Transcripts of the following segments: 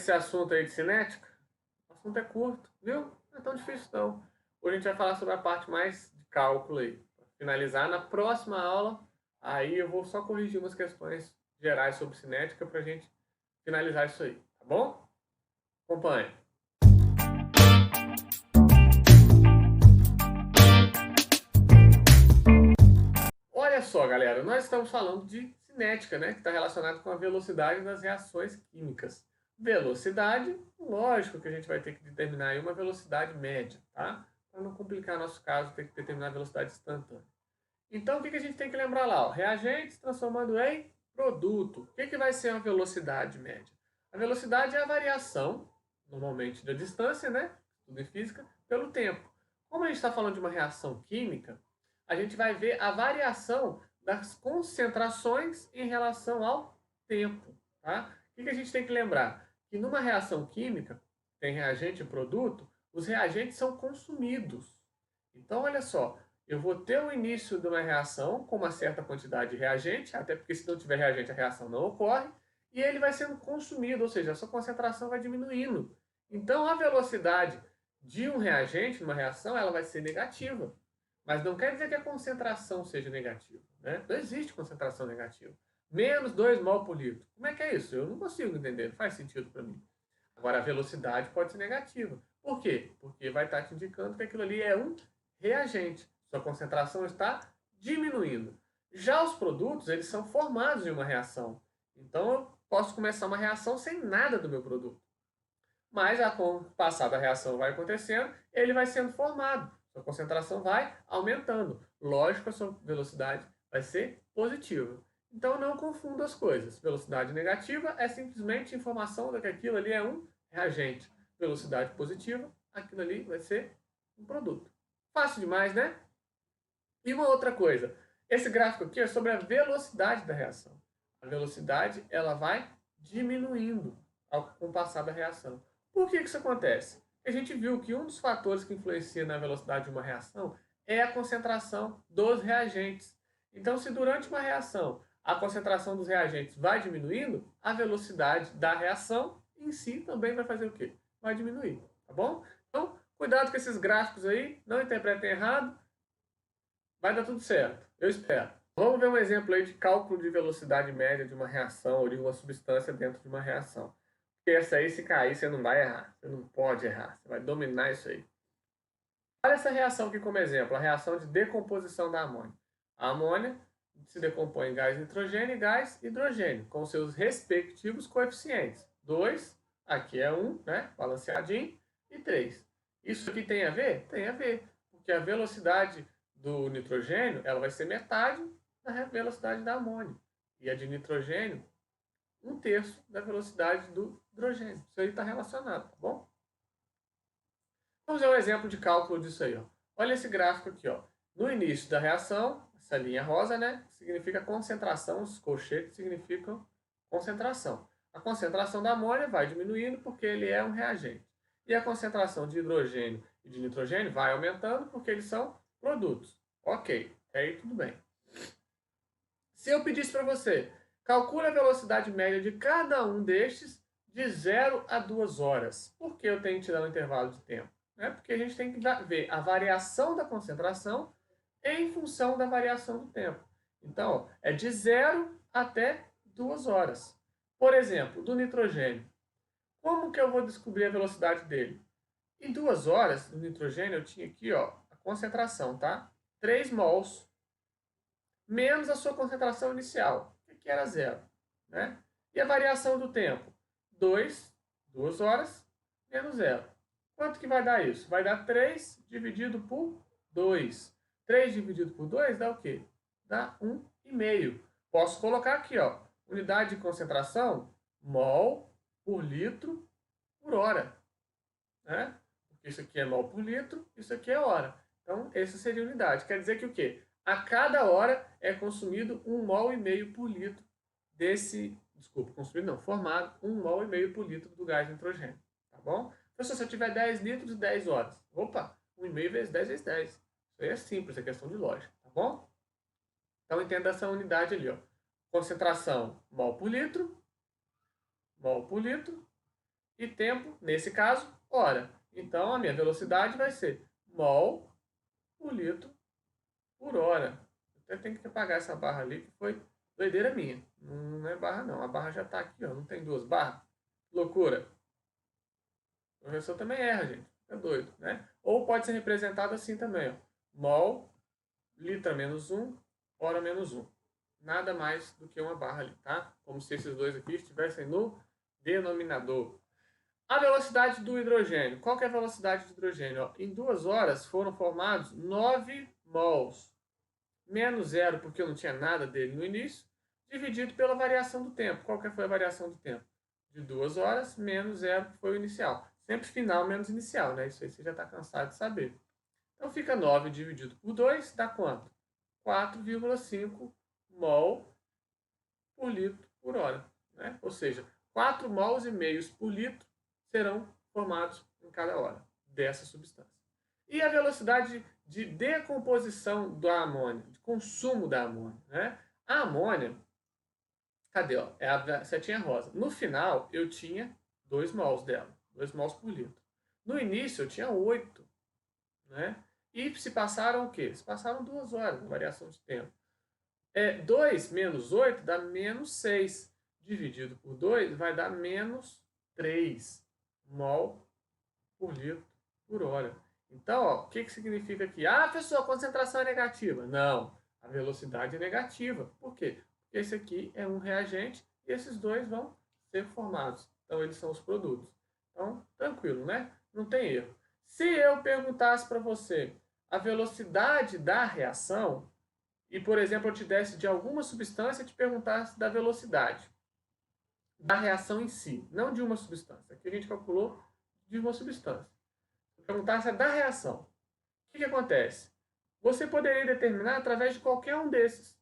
Esse assunto aí de cinética, o assunto é curto, viu? Não é tão difícil não. Hoje a gente vai falar sobre a parte mais de cálculo aí. Pra finalizar, na próxima aula, aí eu vou só corrigir umas questões gerais sobre cinética pra gente finalizar isso aí, tá bom? Acompanhe. Olha só, galera, nós estamos falando de cinética, né? Que está relacionado com a velocidade das reações químicas. Velocidade, lógico que a gente vai ter que determinar aí uma velocidade média, tá? Para não complicar nosso caso, ter que determinar a velocidade instantânea. Então, o que a gente tem que lembrar lá? Ó? Reagentes transformando em produto. O que vai ser uma velocidade média? A velocidade é a variação, normalmente da distância, né? Tudo em física, pelo tempo. Como a gente está falando de uma reação química, a gente vai ver a variação das concentrações em relação ao tempo. Tá? O que a gente tem que lembrar? Que numa reação química, tem reagente e produto, os reagentes são consumidos. Então, olha só, eu vou ter o início de uma reação com uma certa quantidade de reagente, até porque se não tiver reagente a reação não ocorre, e ele vai sendo consumido, ou seja, a sua concentração vai diminuindo. Então, a velocidade de um reagente numa reação ela vai ser negativa. Mas não quer dizer que a concentração seja negativa. Né? Não existe concentração negativa. Menos 2 mol por litro. Como é que é isso? Eu não consigo entender, não faz sentido para mim. Agora, a velocidade pode ser negativa. Por quê? Porque vai estar te indicando que aquilo ali é um reagente. Sua concentração está diminuindo. Já os produtos, eles são formados em uma reação. Então, eu posso começar uma reação sem nada do meu produto. Mas, com o passar da reação vai acontecendo, ele vai sendo formado. Sua concentração vai aumentando. Lógico, a sua velocidade vai ser positiva. Então, não confunda as coisas. Velocidade negativa é simplesmente informação de que aquilo ali é um reagente. Velocidade positiva, aquilo ali vai ser um produto. Fácil demais, né? E uma outra coisa, esse gráfico aqui é sobre a velocidade da reação. A velocidade ela vai diminuindo com o passar da reação. Por que isso acontece? A gente viu que um dos fatores que influencia na velocidade de uma reação é a concentração dos reagentes. Então, se durante uma reação a concentração dos reagentes vai diminuindo, a velocidade da reação em si também vai fazer o quê? Vai diminuir, tá bom? Então, cuidado com esses gráficos aí, não interpretem errado. Vai dar tudo certo, eu espero. Vamos ver um exemplo aí de cálculo de velocidade média de uma reação ou de uma substância dentro de uma reação. Porque essa aí, se cair, você não vai errar. Você não pode errar. Você vai dominar isso aí. Olha essa reação aqui como exemplo, a reação de decomposição da amônia. A amônia se decompõe em gás nitrogênio e gás hidrogênio, com seus respectivos coeficientes. 2, aqui é 1, né, balanceadinho, e 3. Isso aqui tem a ver? Tem a ver, porque a velocidade do nitrogênio ela vai ser metade da velocidade da amônia. E a de nitrogênio, 1/3 da velocidade do hidrogênio. Isso aí está relacionado, tá bom? Vamos ver um exemplo de cálculo disso aí. Ó. Olha esse gráfico aqui. Ó. No início da reação, essa linha rosa, né, significa concentração, os colchetes significam concentração. A concentração da amônia vai diminuindo porque ele é um reagente. E a concentração de hidrogênio e de nitrogênio vai aumentando porque eles são produtos. Ok, aí tudo bem. Se eu pedisse para você, calcule a velocidade média de cada um destes de 0 a 2 horas. Por que eu tenho que te dar um intervalo de tempo? Porque a gente tem que ver a variação da concentração em função da variação do tempo. Então, é de 0 até 2 horas. Por exemplo, do nitrogênio. Como que eu vou descobrir a velocidade dele? Em 2 horas, do nitrogênio, eu tinha aqui ó, a concentração, tá? 3 mols menos a sua concentração inicial, que era 0. Né? E a variação do tempo? 2 horas, menos 0. Quanto que vai dar isso? Vai dar 3 dividido por 2. 3 dividido por 2 dá o quê? Dá 1,5. Posso colocar aqui, ó, unidade de concentração, mol por litro por hora. Né? Isso aqui é mol por litro, isso aqui é hora. Então, essa seria a unidade. Quer dizer que o quê? A cada hora é consumido 1,5 mol por litro desse... Desculpa, consumido não, formado 1,5 mol por litro do gás nitrogênio. Tá bom? Então, se eu tiver 10 litros, 10 horas. Opa, 1,5 vezes 10 vezes 10. Isso aí é simples, é questão de lógica. Tá bom? Então, entenda essa unidade ali. Ó. Concentração mol por litro. e tempo, nesse caso, hora. Então, a minha velocidade vai ser mol por litro por hora. Eu tenho que apagar essa barra ali, que foi doideira minha. Não é barra não, a barra já está aqui, ó. Não tem duas barras. Loucura. O professor também erra, gente. É doido, né? Ou pode ser representado assim também, ó. Mol, litra menos 1, hora menos 1. Nada mais do que uma barra ali, tá? Como se esses dois aqui estivessem no denominador. A velocidade do hidrogênio. Qual que é a velocidade do hidrogênio? Ó, em 2 horas foram formados 9 mols. Menos zero, porque eu não tinha nada dele no início, dividido pela variação do tempo. Qual que foi a variação do tempo? De 2 horas menos zero, que foi o inicial. Sempre final menos inicial, né? Isso aí você já está cansado de saber. Então fica 9 dividido por 2, dá quanto? 4,5 mol por litro por hora. Né? Ou seja, 4 mols e meios por litro serão formados em cada hora dessa substância. E a velocidade de decomposição da amônia, de consumo da amônia. Né? A amônia, cadê? Ó? É a setinha rosa. No final, eu tinha 2 mols dela, 2 mols por litro. No início, eu tinha 8. Né? E se passaram o quê? Se passaram 2 horas, variação de tempo. 2 menos 8 dá menos 6. Dividido por 2 vai dar menos 3 mol por litro por hora. Então, ó, o que significa aqui? Ah, professor, a concentração é negativa. Não, a velocidade é negativa. Por quê? Porque esse aqui é um reagente e esses dois vão ser formados. Então, eles são os produtos. Então, tranquilo, né? Não tem erro. Se eu perguntasse para você a velocidade da reação, e, por exemplo, eu te desse de alguma substância e te perguntasse da velocidade da reação em si, não de uma substância. Aqui a gente calculou de uma substância. Se eu perguntasse da reação, o que acontece? Você poderia determinar através de qualquer um desses.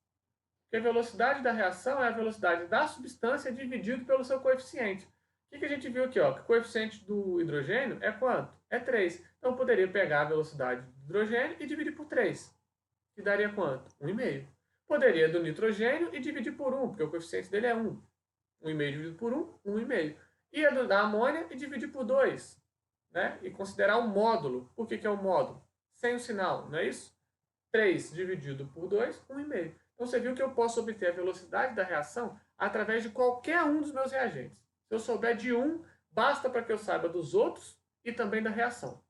Porque a velocidade da reação é a velocidade da substância dividido pelo seu coeficiente. O que a gente viu aqui? Ó? Que o coeficiente do hidrogênio é quanto? É 3. Então eu poderia pegar a velocidade do hidrogênio e dividir por 3. Que daria quanto? 1,5. Poderia do nitrogênio e dividir por 1, porque o coeficiente dele é 1. 1,5 dividido por 1, 1,5. E a da amônia e dividir por 2. Né? E considerar o módulo. Por que é o módulo? Sem o sinal, não é isso? 3 dividido por 2, 1,5. Então você viu que eu posso obter a velocidade da reação através de qualquer um dos meus reagentes. Se eu souber de um, basta para que eu saiba dos outros e também da reação.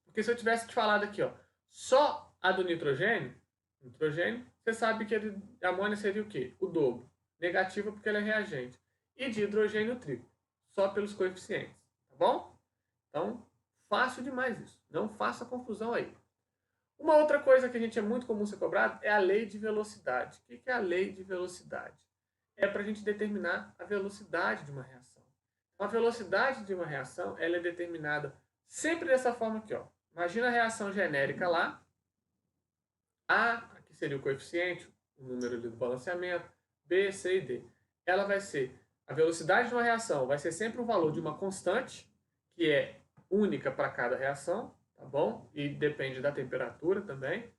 Porque se eu tivesse te falado aqui, ó, só a do nitrogênio, você sabe que a de amônia seria o quê? O dobro. Negativa porque ela é reagente. E de hidrogênio triplo. Só pelos coeficientes. Tá bom? Então, fácil demais isso. Não faça confusão aí. Uma outra coisa que a gente é muito comum ser cobrado é a lei de velocidade. O que é a lei de velocidade? É para a gente determinar a velocidade de uma reação. A velocidade de uma reação ela é determinada sempre dessa forma aqui. Ó. Imagina a reação genérica lá. A, aqui seria o coeficiente, o número ali do balanceamento. B, C e D. Ela vai ser, a velocidade de uma reação vai ser sempre o valor de uma constante, que é única para cada reação, tá bom? E depende da temperatura também.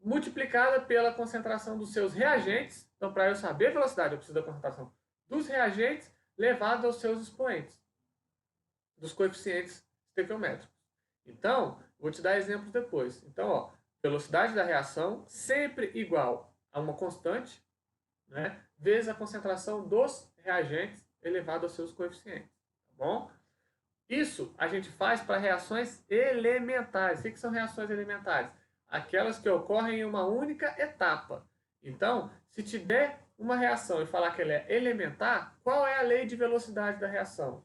Multiplicada pela concentração dos seus reagentes. Então, para eu saber a velocidade, eu preciso da concentração dos reagentes levado aos seus expoentes, dos coeficientes estequiométricos. Então, vou te dar exemplos depois. Então, ó, velocidade da reação sempre igual a uma constante, né, vezes a concentração dos reagentes elevado aos seus coeficientes. Tá bom? Isso a gente faz para reações elementares. O que são reações elementares? Aquelas que ocorrem em uma única etapa. Então, se te der uma reação e falar que ela é elementar, qual é a lei de velocidade da reação?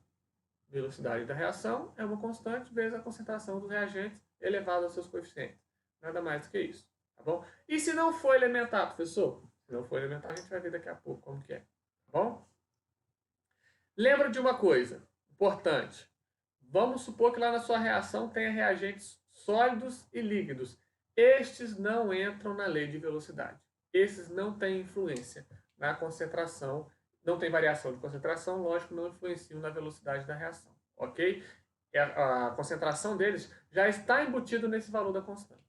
Velocidade da reação é uma constante vezes a concentração dos reagentes elevado aos seus coeficientes. Nada mais do que isso. Tá bom? E se não for elementar, professor? Se não for elementar, a gente vai ver daqui a pouco como que é. Tá bom? Lembra de uma coisa importante. Vamos supor que lá na sua reação tenha reagentes sólidos e líquidos. Estes não entram na lei de velocidade. Esses não têm influência na concentração, não tem variação de concentração, lógico, não influenciam na velocidade da reação, ok? A concentração deles já está embutido nesse valor da constante.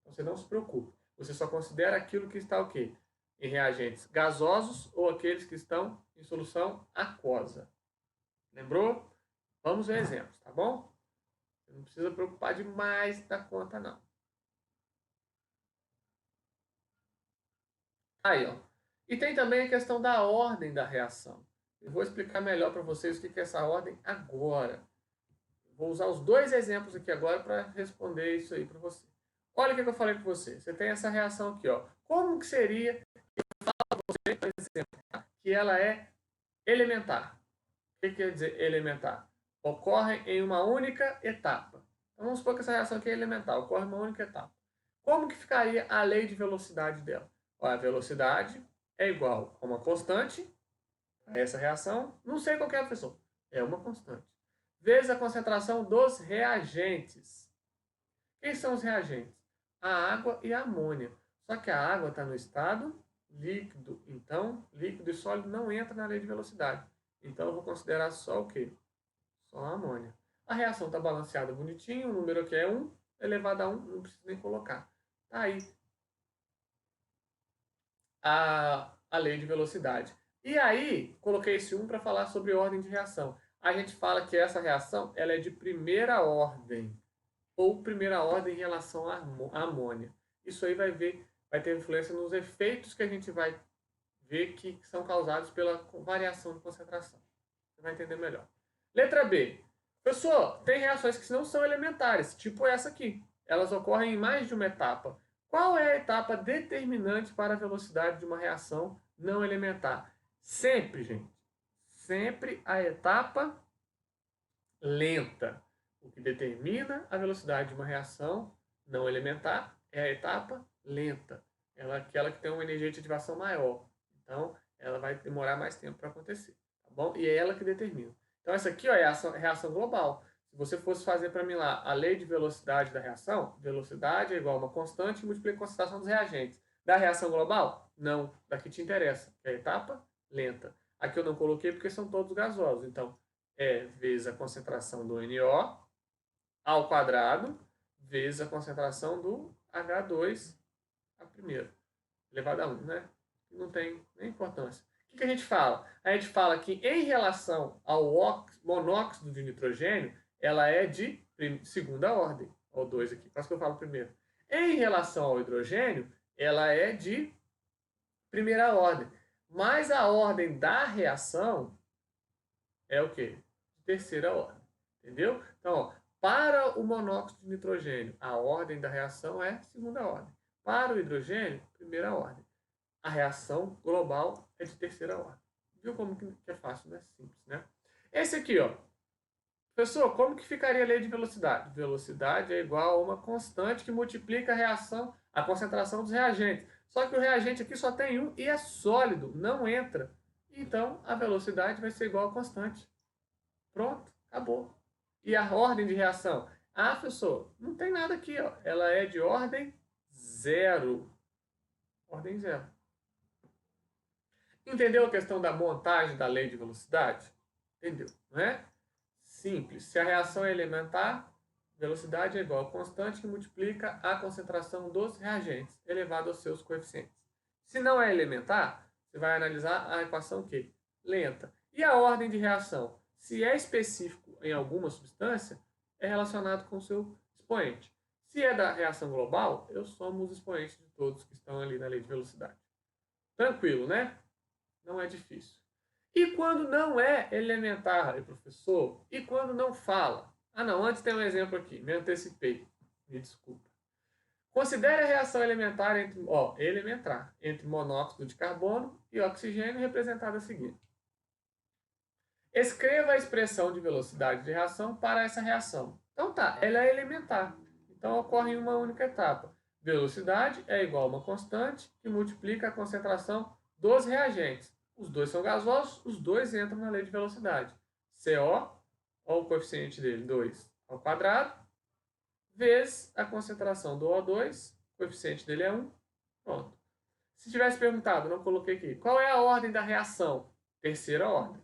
Então você não se preocupe. Você só considera aquilo que está o quê? Em reagentes gasosos ou aqueles que estão em solução aquosa. Lembrou? Vamos ver exemplos, tá bom? Não precisa preocupar demais da conta, não. Aí, ó. E tem também a questão da ordem da reação. Eu vou explicar melhor para vocês o que é essa ordem agora. Vou usar os dois exemplos aqui agora para responder isso aí para você. Olha o que eu falei para você. Você tem essa reação aqui, ó. Como que seria, por exemplo, que ela é elementar? O que quer dizer elementar? Ocorre em uma única etapa. Então, vamos supor que essa reação aqui é elementar, ocorre em uma única etapa. Como que ficaria a lei de velocidade dela? A velocidade é igual a uma constante, essa reação, não sei qual é, professor, é uma constante, vezes a concentração dos reagentes. Quem são os reagentes? A água e a amônia. Só que a água está no estado líquido, então líquido e sólido não entra na lei de velocidade. Então eu vou considerar só o quê? Só a amônia. A reação está balanceada bonitinho, o número aqui é 1 elevado a 1, não precisa nem colocar. Tá aí a lei de velocidade. E aí, coloquei esse 1 para falar sobre ordem de reação. A gente fala que essa reação ela é de primeira ordem, ou primeira ordem em relação à amônia. Isso aí vai ter influência nos efeitos que a gente vai ver que são causados pela variação de concentração. Você vai entender melhor. Letra B. Pessoal, tem reações que não são elementares, tipo essa aqui. Elas ocorrem em mais de uma etapa. Qual é a etapa determinante para a velocidade de uma reação não elementar? Sempre, gente, sempre a etapa lenta. O que determina a velocidade de uma reação não elementar é a etapa lenta. Ela é aquela que tem uma energia de ativação maior. Então, ela vai demorar mais tempo para acontecer. Tá bom? E é ela que determina. Então, essa aqui ó, é a reação global. Se você fosse fazer para mim lá a lei de velocidade da reação, velocidade é igual a uma constante multiplica a concentração dos reagentes. Da reação global? Não. Da que te interessa, que é a etapa lenta. Aqui eu não coloquei porque são todos gasosos. Então, é vezes a concentração do NO ao quadrado vezes a concentração do H2 a primeira, elevado a 1, né? Não tem nem importância. O que a gente fala? A gente fala que em relação ao monóxido de nitrogênio, ela é de segunda ordem. Olha o 2 aqui, quase que eu falo primeiro. Em relação ao hidrogênio, ela é de primeira ordem. Mas a ordem da reação é o quê? De terceira ordem. Entendeu? Então, ó, para o monóxido de nitrogênio, a ordem da reação é segunda ordem. Para o hidrogênio, primeira ordem. A reação global é de terceira ordem. Viu como que é fácil, né? Simples, né? Esse aqui, ó. Professor, como que ficaria a lei de velocidade? Velocidade é igual a uma constante que multiplica a reação, a concentração dos reagentes. Só que o reagente aqui só tem um e é sólido, não entra. Então, a velocidade vai ser igual a constante. Pronto, acabou. E a ordem de reação? Ah, professor, não tem nada aqui, ó. Ela é de ordem zero. Ordem zero. Entendeu a questão da montagem da lei de velocidade? Entendeu, não é? Simples. Se a reação é elementar, velocidade é igual a constante que multiplica a concentração dos reagentes, elevado aos seus coeficientes. Se não é elementar, você vai analisar a equação que? Lenta. E a ordem de reação? Se é específico em alguma substância, é relacionado com o seu expoente. Se é da reação global, eu somo os expoentes de todos que estão ali na lei de velocidade. Tranquilo, né? Não é difícil. E quando não é elementar, professor? E quando não fala? Ah, não, antes tem um exemplo aqui, me antecipei. Me desculpa. Considere a reação elementar entre monóxido de carbono e oxigênio, representada a seguir. Escreva a expressão de velocidade de reação para essa reação. Então tá, ela é elementar. Então ocorre em uma única etapa. Velocidade é igual a uma constante que multiplica a concentração dos reagentes. Os dois são gasosos, os dois entram na lei de velocidade. CO, olha o coeficiente dele, 2 ao quadrado, vezes a concentração do O2, o coeficiente dele é 1, pronto. Se tivesse perguntado, não coloquei aqui, qual é a ordem da reação? Terceira ordem.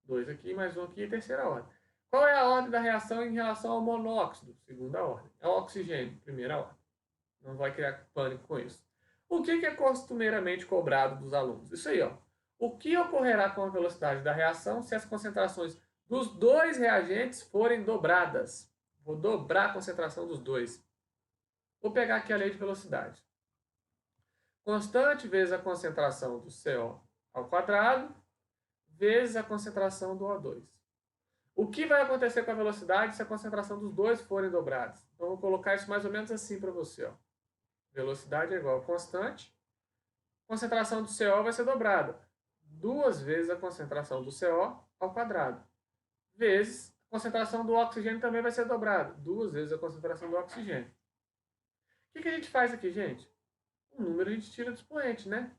2 aqui, mais 1 aqui, terceira ordem. Qual é a ordem da reação em relação ao monóxido? Segunda ordem. Ao oxigênio? Primeira ordem. Não vai criar pânico com isso. O que é costumeiramente cobrado dos alunos? Isso aí, ó. O que ocorrerá com a velocidade da reação se as concentrações dos dois reagentes forem dobradas. Vou dobrar a concentração dos dois. Vou pegar aqui a lei de velocidade. Constante vezes a concentração do CO ao quadrado vezes a concentração do O2. O que vai acontecer com a velocidade se a concentração dos dois forem dobradas? Então, eu vou colocar isso mais ou menos assim para você. Ó. Velocidade é igual a constante. Concentração do CO vai ser dobrada. 2 vezes a concentração do CO ao quadrado. Vezes a concentração do oxigênio também vai ser dobrada. 2 vezes a concentração do oxigênio. O que a gente faz aqui, gente? O número a gente tira do expoente, né?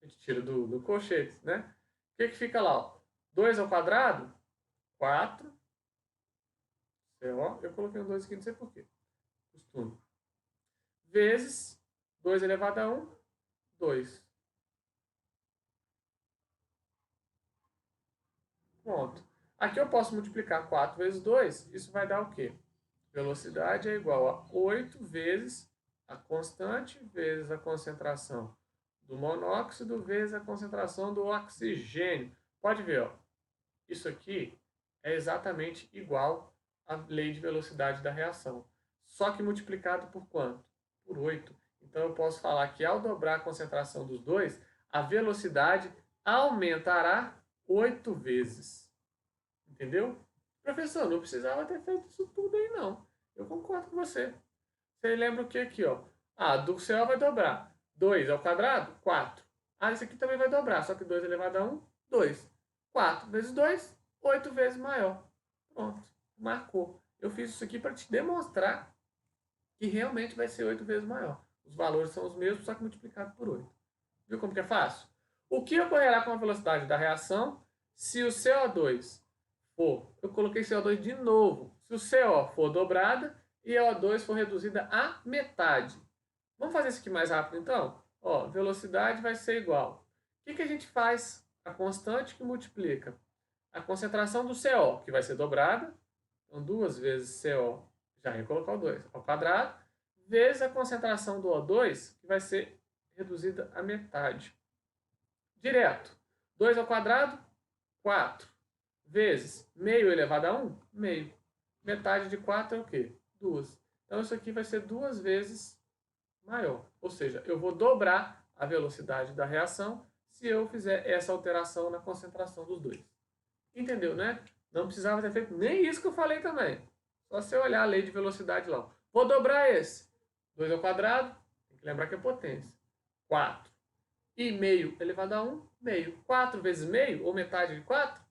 A gente tira do colchete, né? O que fica lá? Ó? 2 ao quadrado, 4. CO, eu coloquei um 2 aqui, não sei porquê. Costume. Vezes 2 elevado a 1, 2. Pronto. Aqui eu posso multiplicar 4 vezes 2. Isso vai dar o quê? Velocidade é igual a 8 vezes a constante vezes a concentração do monóxido vezes a concentração do oxigênio. Pode ver, ó. Isso aqui é exatamente igual à lei de velocidade da reação. Só que multiplicado por quanto? Por 8. Então eu posso falar que ao dobrar a concentração dos dois, a velocidade aumentará 8 vezes. Entendeu? Professor, não precisava ter feito isso tudo aí, não. Eu concordo com você. Você lembra o que aqui, ó? Ah, do CO vai dobrar. 2 ao quadrado, 4. Ah, isso aqui também vai dobrar, só que 2 elevado a 1, 2. 4 vezes 2, 8 vezes maior. Pronto, marcou. Eu fiz isso aqui para te demonstrar que realmente vai ser 8 vezes maior. Os valores são os mesmos, só que multiplicado por 8. Viu como que é fácil? O que ocorrerá com a velocidade da reação se o CO2 for... Eu coloquei CO2 de novo. Se o CO for dobrada e a O2 for reduzida à metade. Vamos fazer isso aqui mais rápido, então? Ó, velocidade vai ser igual. O que a gente faz? A constante que multiplica a concentração do CO, que vai ser dobrada. Então, 2 vezes CO, já ia colocar o 2, ao quadrado, vezes a concentração do O2, que vai ser reduzida à metade. Direto. 2 ao quadrado, 4. Vezes meio elevado a 1, meio. Metade de 4 é o quê? 2. Então, isso aqui vai ser 2 vezes maior. Ou seja, eu vou dobrar a velocidade da reação se eu fizer essa alteração na concentração dos dois. Entendeu, né? Não precisava ter feito nem isso que eu falei também. Só você olhar a lei de velocidade lá. Vou dobrar esse. 2 ao quadrado, tem que lembrar que é potência. 4. E meio elevado a 1, meio. 4 vezes meio, ou metade de 4,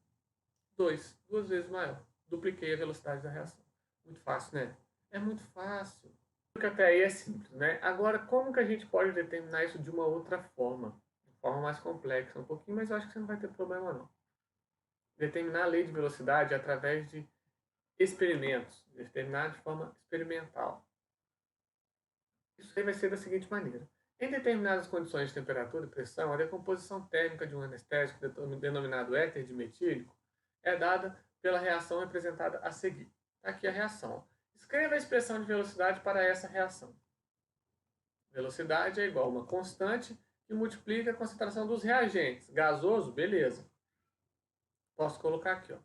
2. 2 vezes maior. Dupliquei a velocidade da reação. Muito fácil, né? É muito fácil. Porque até aí é simples, né? Agora, como que a gente pode determinar isso de uma outra forma? De forma mais complexa um pouquinho, mas eu acho que você não vai ter problema não. Determinar a lei de velocidade através de experimentos. Determinar de forma experimental. Isso aí vai ser da seguinte maneira. Em determinadas condições de temperatura e pressão, a decomposição térmica de um anestésico denominado éter dimetílico é dada pela reação representada a seguir. Aqui a reação. Escreva a expressão de velocidade para essa reação. Velocidade é igual a uma constante que multiplica a concentração dos reagentes. Gasoso, beleza. Posso colocar aqui, ó.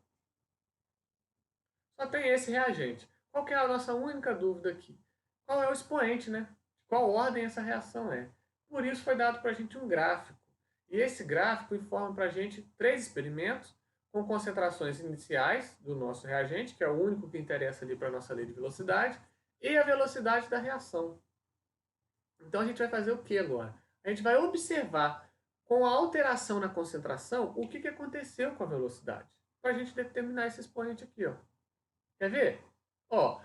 Só tem esse reagente. Qual que é a nossa única dúvida aqui? Qual é o expoente, né? De qual ordem essa reação é? Por isso foi dado para a gente um gráfico. E esse gráfico informa para a gente 3 experimentos com concentrações iniciais do nosso reagente, que é o único que interessa ali para a nossa lei de velocidade, e a velocidade da reação. Então a gente vai fazer o que agora? A gente vai observar com a alteração na concentração o que aconteceu com a velocidade. Para a gente determinar esse expoente aqui, ó. Quer ver? Ó,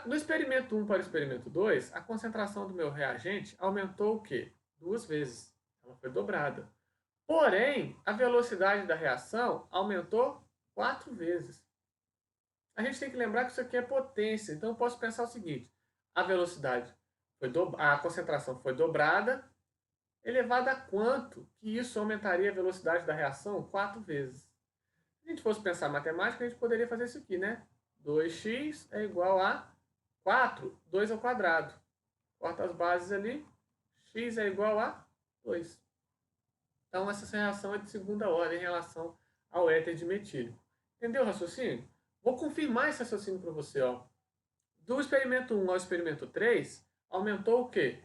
no experimento 1 para o experimento 2, a concentração do meu reagente aumentou o quê? 2 vezes. Ela foi dobrada. Porém, a velocidade da reação aumentou 4 vezes. A gente tem que lembrar que isso aqui é potência. Então, eu posso pensar o seguinte. A velocidade a concentração foi dobrada. Elevada a quanto que isso aumentaria a velocidade da reação? 4 vezes. Se a gente fosse pensar em matemática, a gente poderia fazer isso aqui, né? 2x é igual a 4, 2 ao quadrado. Corta as bases ali, x é igual a 2. Então, essa reação é de segunda ordem em relação ao éter dimetílico. Entendeu o raciocínio? Vou confirmar esse raciocínio para você, ó. Do experimento 1 ao experimento 3, aumentou o quê?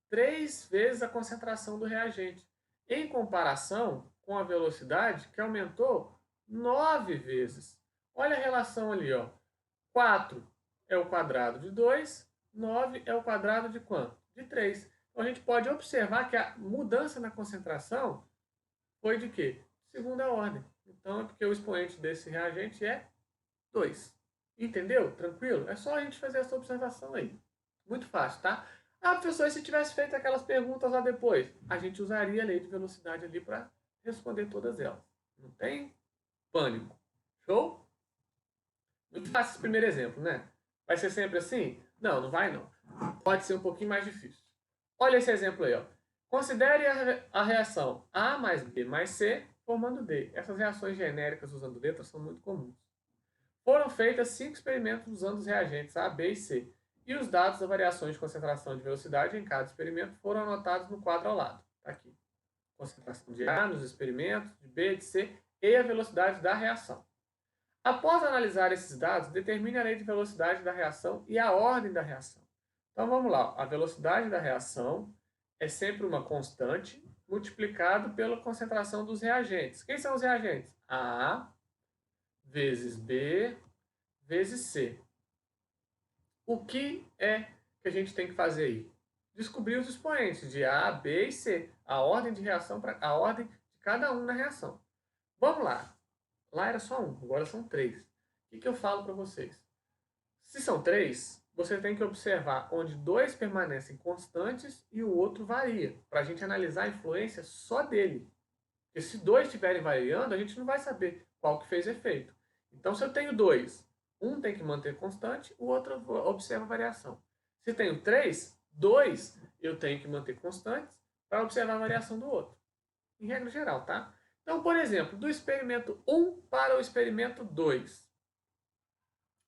3 vezes a concentração do reagente, em comparação com a velocidade, que aumentou 9 vezes. Olha a relação ali, ó. 4 é o quadrado de 2, 9 é o quadrado de quanto? De 3. Então a gente pode observar que a mudança na concentração foi de quê? Segunda ordem. Então é porque o expoente desse reagente é 2. Entendeu? Tranquilo? É só a gente fazer essa observação aí. Muito fácil, tá? Ah, professor, e se tivesse feito aquelas perguntas lá depois? A gente usaria a lei de velocidade ali para responder todas elas. Não tem pânico. Show? Muito fácil esse primeiro exemplo, né? Vai ser sempre assim? Não, não vai não. Pode ser um pouquinho mais difícil. Olha esse exemplo aí, ó. Considere a reação A mais B mais C formando D. Essas reações genéricas usando letras são muito comuns. Foram feitas 5 experimentos usando os reagentes A, B e C, e os dados das variações de concentração e de velocidade em cada experimento foram anotados no quadro ao lado. Tá aqui. Concentração de A nos experimentos, de B, de C e a velocidade da reação. Após analisar esses dados, determine a lei de velocidade da reação e a ordem da reação. Então vamos lá. A velocidade da reação é sempre uma constante multiplicado pela concentração dos reagentes. Quem são os reagentes? A vezes B vezes C. O que é que a gente tem que fazer aí? Descobrir os expoentes de A, B e C. A ordem de reação, a ordem de cada um na reação. Vamos lá. Lá era só um, agora são 3. O que eu falo para vocês? Se são 3, você tem que observar onde 2 permanecem constantes e o outro varia, para a gente analisar a influência só dele. Porque se 2 estiverem variando, a gente não vai saber qual que fez efeito. Então, se eu tenho 2, um tem que manter constante, o outro observa a variação. Se tenho 3, 2 eu tenho que manter constantes para observar a variação do outro. Em regra geral, tá? Então, por exemplo, do experimento 1 para o experimento 2.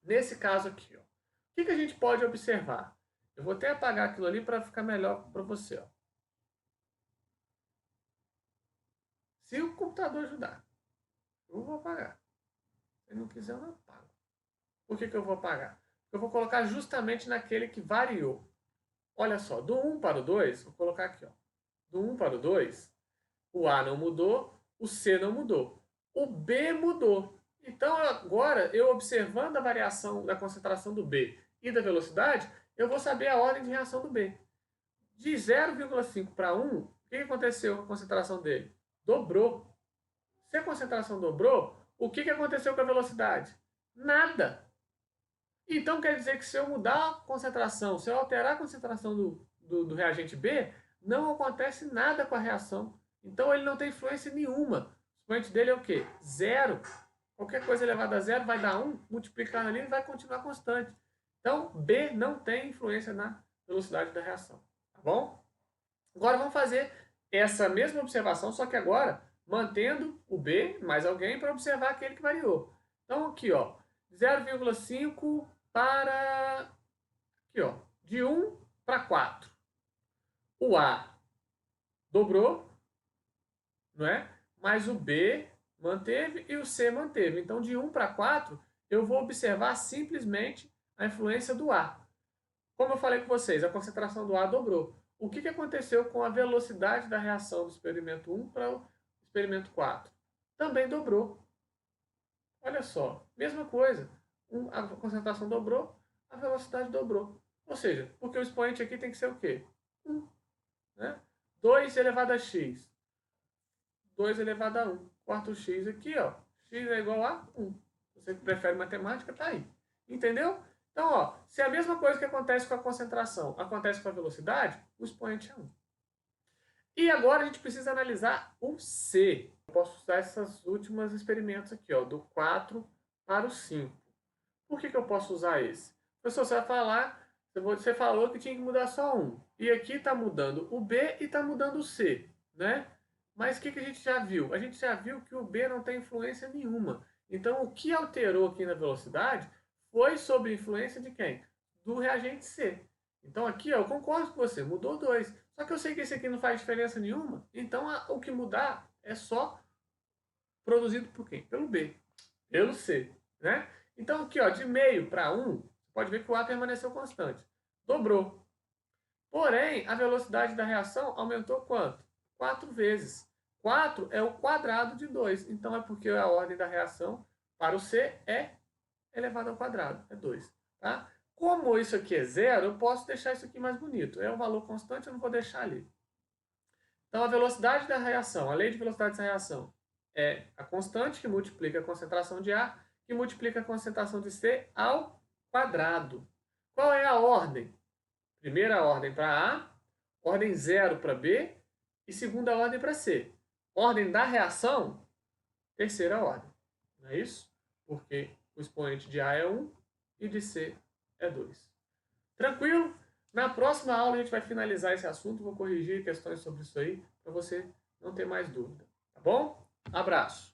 Nesse caso aqui, ó, o que a gente pode observar? Eu vou até apagar aquilo ali para ficar melhor para você. Ó. Se o computador ajudar, eu vou apagar. Se não quiser, eu não apago. Por que eu vou apagar? Eu vou colocar justamente naquele que variou. Olha só, do 1 para o 2, vou colocar aqui. Ó. Do 1 para o 2, o A não mudou, o C não mudou. O B mudou. Então, agora, eu observando a variação da concentração do B e da velocidade, eu vou saber a ordem de reação do B. De 0,5 para 1, o que aconteceu com a concentração dele? Dobrou. Se a concentração dobrou, o que aconteceu com a velocidade? Nada. Então, quer dizer que se eu mudar a concentração, se eu alterar a concentração do reagente B, não acontece nada com a reação. Então, ele não tem influência nenhuma. O expoente dele é o quê? Zero. Qualquer coisa elevada a zero vai dar 1, multiplicando ali e vai continuar constante. Então, B não tem influência na velocidade da reação. Tá bom? Agora vamos fazer essa mesma observação, só que agora mantendo o B mais alguém para observar aquele que variou. Então, aqui, ó, 0,5 para... Aqui, ó, de 1 para 4. O A dobrou, não é? Mas o B manteve e o C manteve. Então, de 1 para 4, eu vou observar simplesmente a influência do A. Como eu falei com vocês, a concentração do A dobrou. O que aconteceu com a velocidade da reação do experimento 1 para o experimento 4? Também dobrou. Olha só, mesma coisa. A concentração dobrou, a velocidade dobrou. Ou seja, porque o expoente aqui tem que ser o quê? 1. Né? 2 elevado a x. 2 elevado a 1. Corta x aqui, ó. X é igual a 1. Você que prefere matemática, tá aí. Entendeu? Então, ó, se a mesma coisa que acontece com a concentração acontece com a velocidade, o expoente é 1. E agora a gente precisa analisar o C. Eu posso usar esses últimos experimentos aqui, ó, do 4 para o 5. Por que eu posso usar esse? Professor, você vai falar, você falou que tinha que mudar só um. E aqui está mudando o B e está mudando o C, né? Mas o que a gente já viu? A gente já viu que o B não tem influência nenhuma. Então, o que alterou aqui na velocidade foi sob influência de quem? Do reagente C. Então, aqui, ó, eu concordo com você, mudou 2. Só que eu sei que esse aqui não faz diferença nenhuma. Então, o que mudar é só produzido por quem? Pelo B. pelo C, né? Então aqui, ó, de meio para 1, pode ver que o A permaneceu constante. Dobrou. Porém, a velocidade da reação aumentou quanto? 4 vezes. 4 é o quadrado de 2. Então é porque a ordem da reação para o C é elevado ao quadrado, é 2. Tá? Como isso aqui é zero, eu posso deixar isso aqui mais bonito. É um valor constante, eu não vou deixar ali. Então, a velocidade da reação, a lei de velocidade da reação, é a constante que multiplica a concentração de A, que multiplica a concentração de C ao quadrado. Qual é a ordem? Primeira ordem para A, ordem 0 para B e segunda ordem para C. Ordem da reação, terceira ordem. Não é isso? Porque o expoente de A é 1 e de C é 2. Tranquilo? Na próxima aula a gente vai finalizar esse assunto, vou corrigir questões sobre isso aí, para você não ter mais dúvida. Tá bom? Abraço!